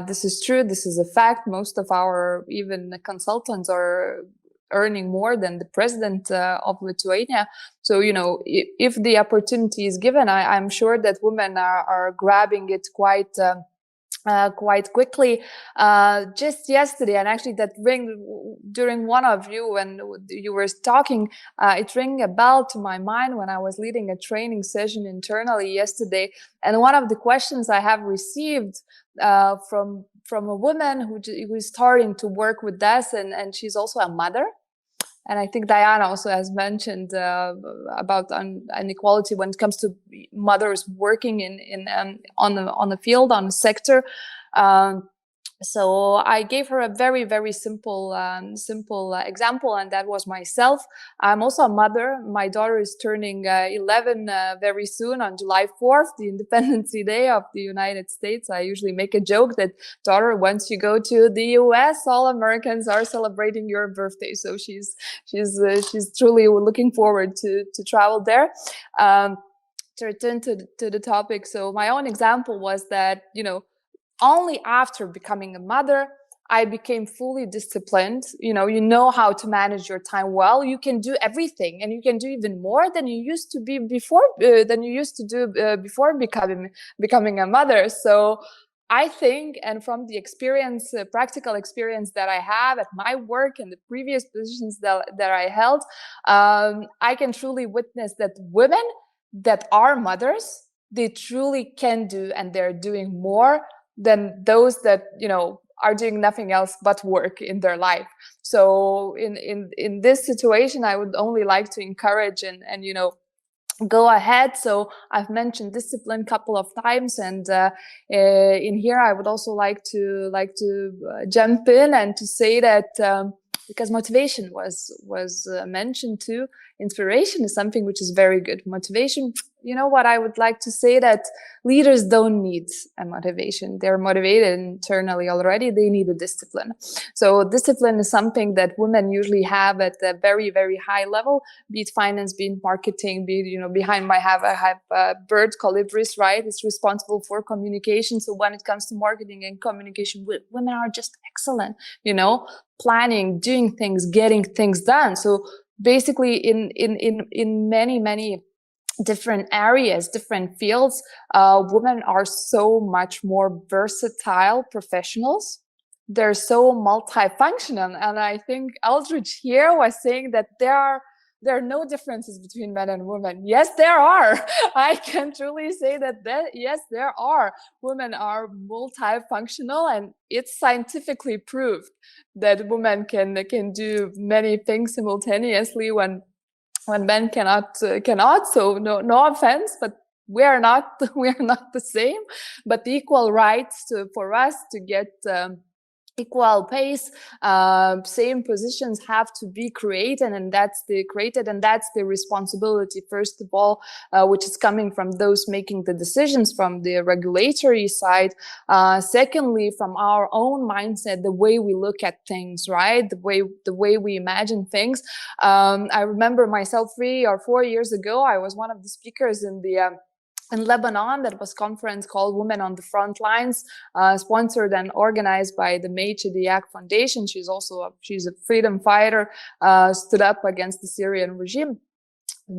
This is true. This is a fact. Most of our even consultants are earning more than the president of Lithuania. So, you know, if the opportunity is given, I'm sure that women are grabbing it quite quickly. Just yesterday, and actually that rang during one of you when you were talking, it rang a bell to my mind when I was leading a training session internally yesterday. And one of the questions I have received from a woman who is starting to work with us, and she's also a mother. And I think Diana also has mentioned about inequality when it comes to mothers working on the field, on the sector. So I gave her a very, very simple example, and that was myself. I'm also a mother. My daughter is turning 11 very soon on July 4th, the Independence Day of the United States. I usually make a joke that, daughter, once you go to the US, all Americans are celebrating your birthday. So she's truly looking forward to travel there. To return to the topic, so my own example was that, you know, only after becoming a mother, I became fully disciplined. You know how to manage your time well. You can do everything, and you can do even more than you used to be before. Before becoming a mother. So I think, and from the experience, practical experience that I have at my work and the previous positions that I held, I can truly witness that women that are mothers, they truly can do, and they're doing more than those that, you know, are doing nothing else but work in their life. So in this situation, I would only like to encourage and you know, go ahead. So I've mentioned discipline a couple of times, and in here I would also like to jump in and to say that because motivation was mentioned too. Inspiration is something which is very good. Motivation, you know what I would like to say, that leaders don't need a motivation. They're motivated internally already. They need a discipline. So discipline is something that women usually have at a very, very high level, be it finance, be it marketing, be it, you know, behind I have Bird Colibris, right? It's responsible for communication. So when it comes to marketing and communication, women are just excellent, you know, planning, doing things, getting things done. So basically in many different areas, different fields, women are so much more versatile professionals. They're so multifunctional. And I think Eldridge here was saying that there are no differences between men and women. Yes, there are. I can truly say that yes, there are. Women are multifunctional, and it's scientifically proved that women can do many things simultaneously when men cannot. So no offense, but we are not the same. But the equal rights for us to get equal pace, same positions have to be created, and that's the responsibility, first of all, which is coming from those making the decisions from the regulatory side. Secondly, from our own mindset, the way we look at things, right? The way we imagine things. I remember myself 3 or 4 years ago, I was one of the speakers in Lebanon. That was a conference called Women on the Front Lines, sponsored and organized by the Meitje Diak Foundation. She's a freedom fighter, stood up against the Syrian regime.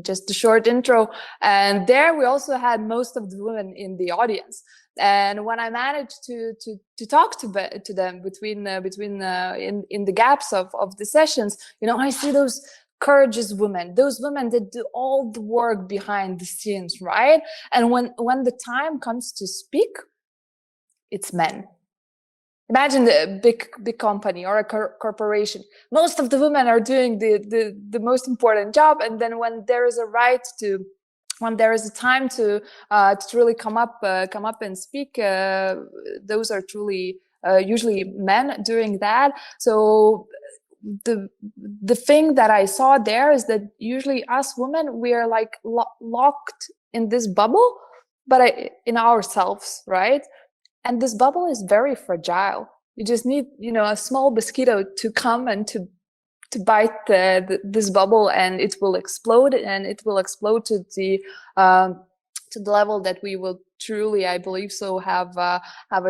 Just a short intro. And there we also had most of the women in the audience. And when I managed to talk to them between in the gaps of the sessions, you know, I see those courageous women, those women that do all the work behind the scenes, right? And when the time comes to speak, it's men. Imagine a big company or a corporation. Most of the women are doing the most important job, and then when there is a time to really come up and speak, those are truly usually men doing that. So the thing that I saw there is that usually us women, we are like locked in this bubble, but in ourselves, right? And this bubble is very fragile. You just need, you know, a small mosquito to come and to bite this bubble, and it will explode, and it will explode to to the level that we will truly, I believe so, have a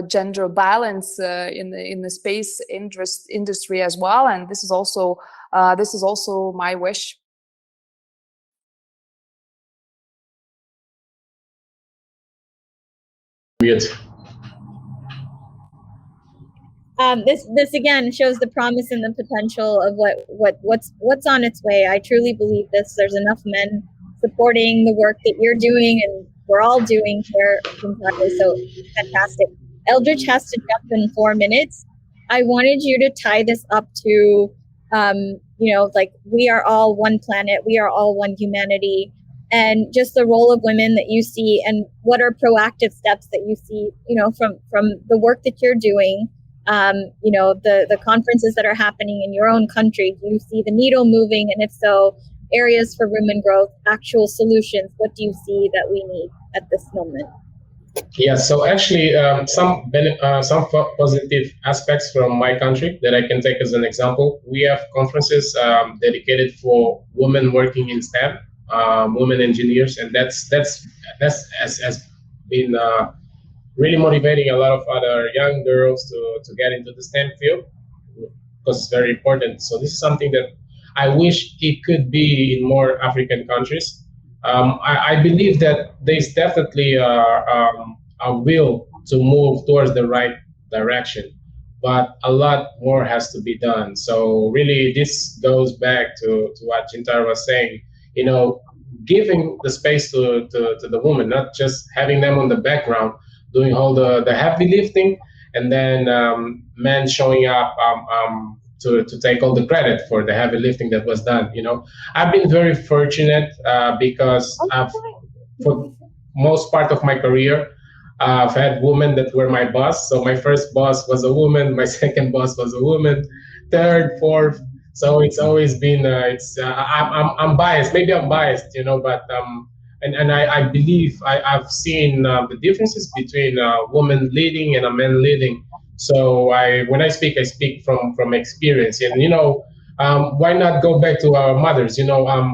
gender balance in the space industry as well. And this is also my wish. This again shows the promise and the potential of what's on its way. I truly believe this. There's enough men supporting the work that you're doing and we're all doing here. So fantastic. Eldridge has to jump in 4 minutes. I wanted you to tie this up to, like we are all one planet, we are all one humanity, and just the role of women that you see, and what are proactive steps that you see, from the work that you're doing. The conferences that are happening in your own country. Do you see the needle moving? And if so, areas for women growth, actual solutions, what do you see that we need at this moment? Yeah, so actually some positive aspects from my country that I can take as an example. We have conferences dedicated for women working in STEM, women engineers, and that's has been really motivating a lot of other young girls to get into the STEM field, because it's very important. So this is something that I wish it could be in more African countries. I believe that there's definitely a will to move towards the right direction, but a lot more has to be done. So really, this goes back to what Jintara was saying, giving the space to the woman, not just having them on the background, doing all the heavy lifting, and then men showing up to take all the credit for the heavy lifting that was done. I've been very fortunate because for most part of my career, I've had women that were my boss. So my first boss was a woman, my second boss was a woman, third, fourth. So it's always been, I'm biased, maybe I'm biased, but and I believe I've seen the differences between a woman leading and a man leading. So when I speak from experience. And why not go back to our mothers?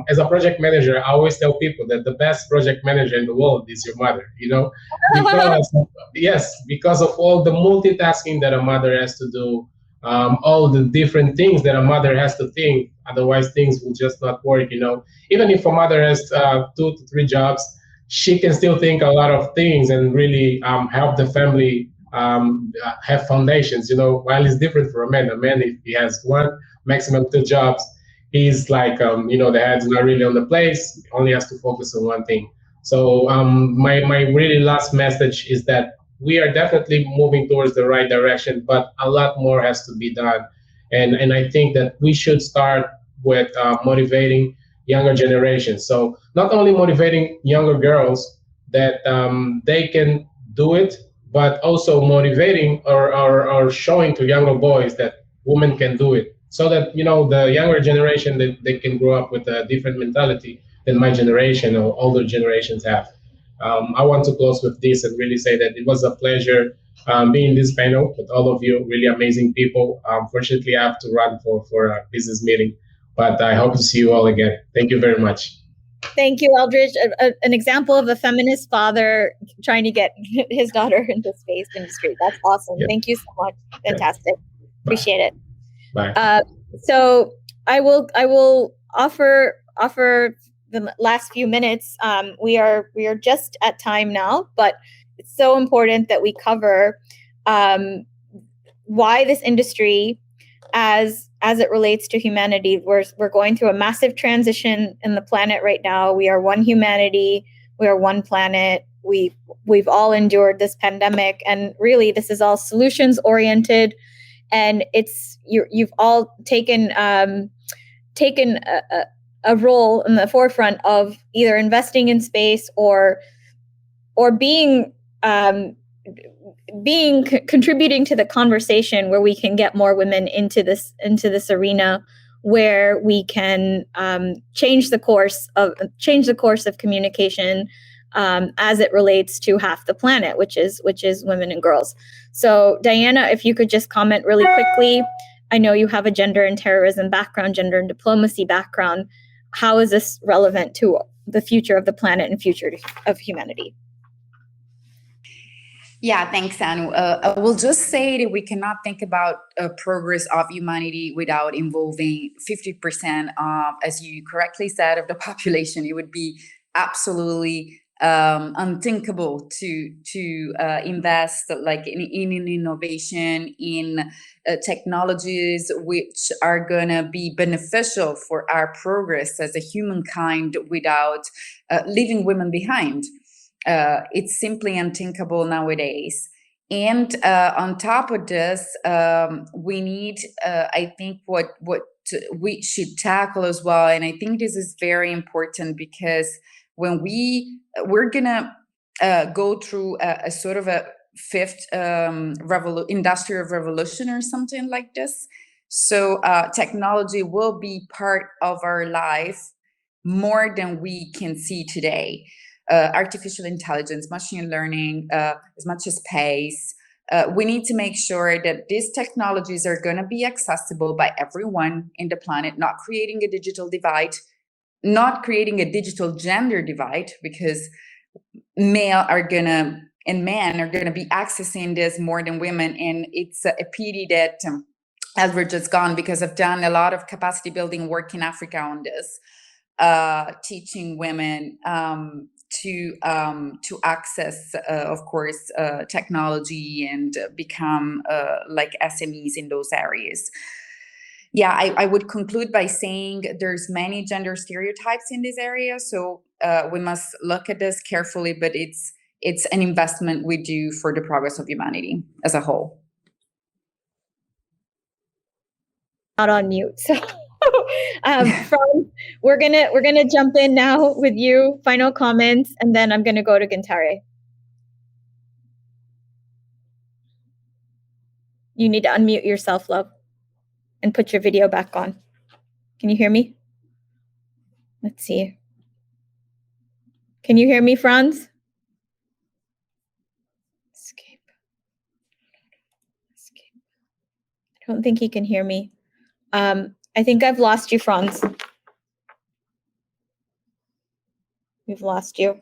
As a project manager, I always tell people that the best project manager in the world is your mother. Because of all the multitasking that a mother has to do, all the different things that a mother has to think. Otherwise, things will just not work. Even if a mother has 2 to 3 jobs, she can still think a lot of things and really help the family have foundations. While it's different for a man. A man, if he has 1, maximum 2 jobs, he's like, the head's not really on the place, only has to focus on one thing. So my really last message is that we are definitely moving towards the right direction, but a lot more has to be done. And I think that we should start with motivating younger generations. So not only motivating younger girls that they can do it, but also motivating or showing to younger boys that women can do it. So that, the younger generation, they can grow up with a different mentality than my generation or older generations have. I want to close with this and really say that it was a pleasure being in this panel with all of you, really amazing people. Fortunately, I have to run for a business meeting, but I hope to see you all again. Thank you very much. Thank you, Eldridge. An example of a feminist father trying to get his daughter into space industry. That's awesome. Yep. Thank you so much. Fantastic. Bye. Appreciate it. Bye. So I will offer the last few minutes. We are just at time now, but it's so important that we cover why this industry, as it relates to humanity, we're going through a massive transition in the planet right now. We are one humanity. We are one planet. We've all endured this pandemic, and really, this is all solutions oriented. And you've all taken a role in the forefront of either investing in space or being contributing to the conversation where we can get more women into this arena, where we can change the course of communication as it relates to half the planet, which is women and girls. So Diana, if you could just comment really quickly. I know you have a gender and terrorism background, gender and diplomacy background. How is this relevant to the future of the planet and future of humanity. Yeah, thanks, Anu. I will just say that we cannot think about progress of humanity without involving 50% of, as you correctly said, of the population. It would be absolutely unthinkable to invest like in innovation, in technologies which are gonna be beneficial for our progress as a humankind without leaving women behind. It's simply unthinkable nowadays. And on top of this, we need, I think, what we should tackle as well. And I think this is very important because when we're gonna go through a sort of a fifth industrial revolution or something like this. So technology will be part of our life more than we can see today. Artificial intelligence, machine learning, as much as space. We need to make sure that these technologies are going to be accessible by everyone in the planet, not creating a digital divide, not creating a digital gender divide, because men are going to be accessing this more than women. And it's a pity that Eldridge is gone, because I've done a lot of capacity building work in Africa on this, teaching women to access, of course, technology and become like SMEs in those areas. Yeah, I would conclude by saying there's many gender stereotypes in this area, so we must look at this carefully, but it's an investment we do for the progress of humanity as a whole. Not on mute, so Franz, we're gonna jump in now with you. Final comments, and then I'm gonna go to Gintare. You need to unmute yourself, love, and put your video back on. Can you hear me? Let's see. Can you hear me, Franz? Escape. I don't think he can hear me. I think I've lost you, Franz. We've lost you.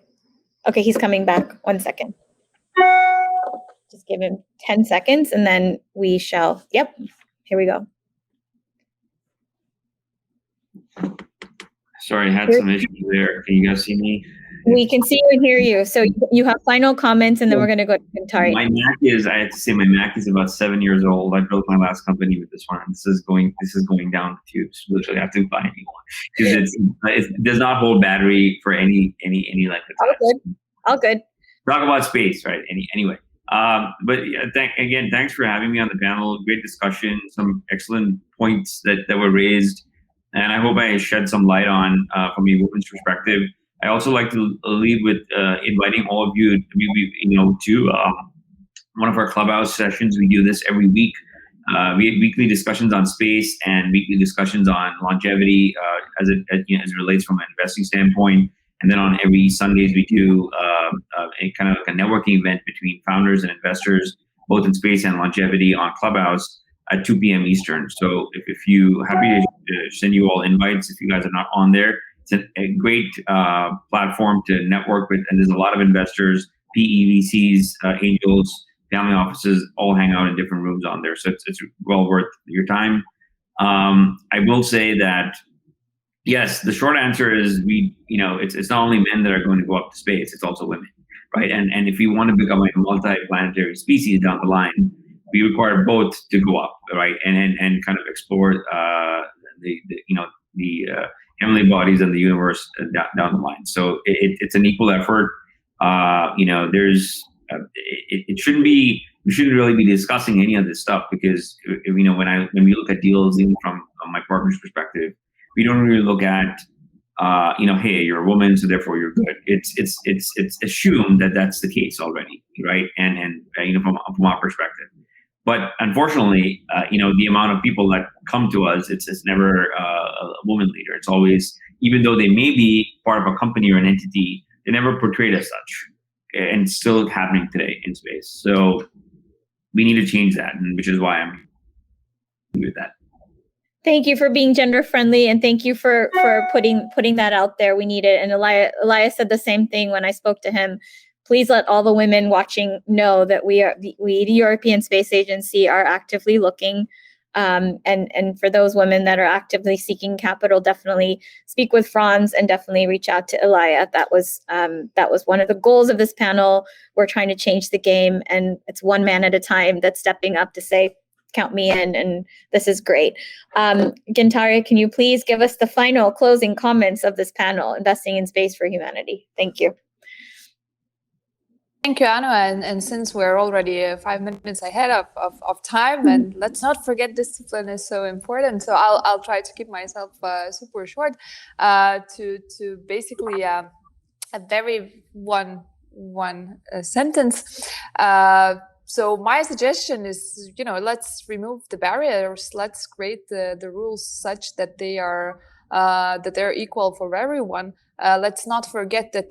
Okay, he's coming back. 1 second. Just give him 10 seconds and then we shall. Yep, here we go. Sorry, I had some issues there. Can you guys see me? We can see you and hear you. So you have final comments, and then we're going to go to Gintare. My Mac is, I have to say, my Mac is about 7 years old. I built my last company with this one. This is going down the tubes. Literally, I have to buy a new one because it does not hold battery for any length of time. All good. Talk about space, right? Anyway. But thanks for having me on the panel. Great discussion. Some excellent points that were raised, and I hope I shed some light on from a woman's perspective. I also like to lead with inviting all of you to one of our Clubhouse sessions. We do this every week. We have weekly discussions on space and weekly discussions on longevity as it relates from an investing standpoint. And then on every Sundays, we do a kind of like a networking event between founders and investors, both in space and longevity, on Clubhouse at 2 p.m. Eastern. So if you happy to send you all invites if you guys are not on there. It's a great platform to network with, and there's a lot of investors, PE, VCs, angels, family offices, all hang out in different rooms on there. So it's well worth your time. I will say that, yes, the short answer is it's not only men that are going to go up to space, it's also women, right? And if we want to become a multi-planetary species down the line, we require both to go up, right? And kind of explore the heavenly bodies in the universe down the line. So it's an equal effort. It shouldn't be. We shouldn't really be discussing any of this stuff because when we look at deals, even from my partner's perspective, we don't really look at hey, you're a woman, so therefore you're good. It's assumed that that's the case already, right? And from our perspective. But unfortunately, the amount of people that come to us, it's never a woman leader. It's always, even though they may be part of a company or an entity, they never portrayed as such. And it's still happening today in space. So we need to change that, and which is why I'm with that. Thank you for being gender friendly, and thank you for putting that out there. We need it. And Elias said the same thing when I spoke to him. Please let all the women watching know that we, the European Space Agency, are actively looking. And for those women that are actively seeking capital, definitely speak with Franz and definitely reach out to Elia. That was one of the goals of this panel. We're trying to change the game, and it's one man at a time that's stepping up to say, count me in, and this is great. Gintare, can you please give us the final closing comments of this panel, Investing in Space for Humanity? Thank you. Thank you, Anu. And since we're already 5 minutes ahead of time, and let's not forget discipline is so important. So I'll try to keep myself super short to basically a very one sentence. So my suggestion is, let's remove the barriers. Let's create the rules such that they're equal for everyone. Let's not forget that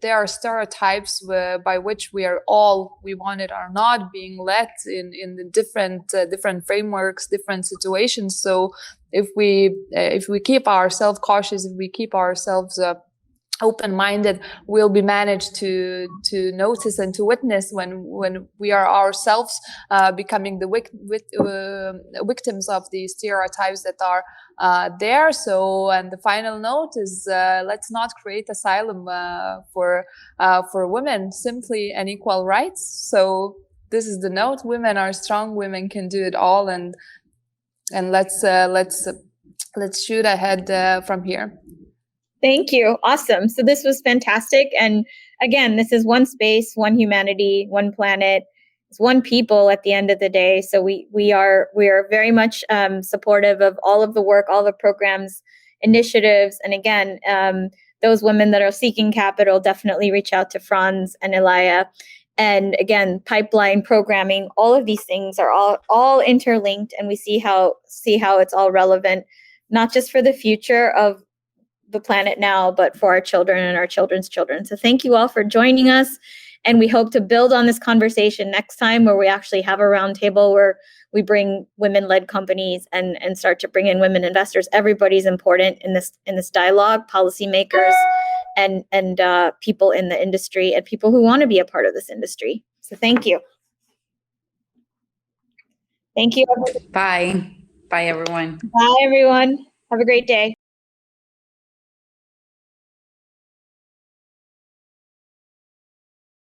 there are stereotypes by which we are all, we want it or not, being led in the different frameworks, different situations. So if we keep ourselves cautious, if we keep ourselves open-minded, we'll be managed to notice and to witness when we are ourselves becoming the victims of these stereotypes that are there. So, and the final note is let's not create asylum for women, simply and equal rights. So this is the note: women are strong, women can do it all, and let's shoot ahead from here. Thank you. Awesome. So this was fantastic. And again, this is one space, one humanity, one planet. It's one people at the end of the day. So we are very much supportive of all of the work, all the programs, initiatives. And again, those women that are seeking capital, definitely reach out to Franz and Elia. And again, pipeline programming, all of these things are all interlinked, and we see how it's all relevant, not just for the future of the planet now, but for our children and our children's children. So thank you all for joining us. And we hope to build on this conversation next time, where we actually have a roundtable where we bring women-led companies and start to bring in women investors. Everybody's important in this dialogue, policymakers and people in the industry and people who want to be a part of this industry. So thank you. Thank you. Bye. Bye, everyone. Bye, everyone. Have a great day.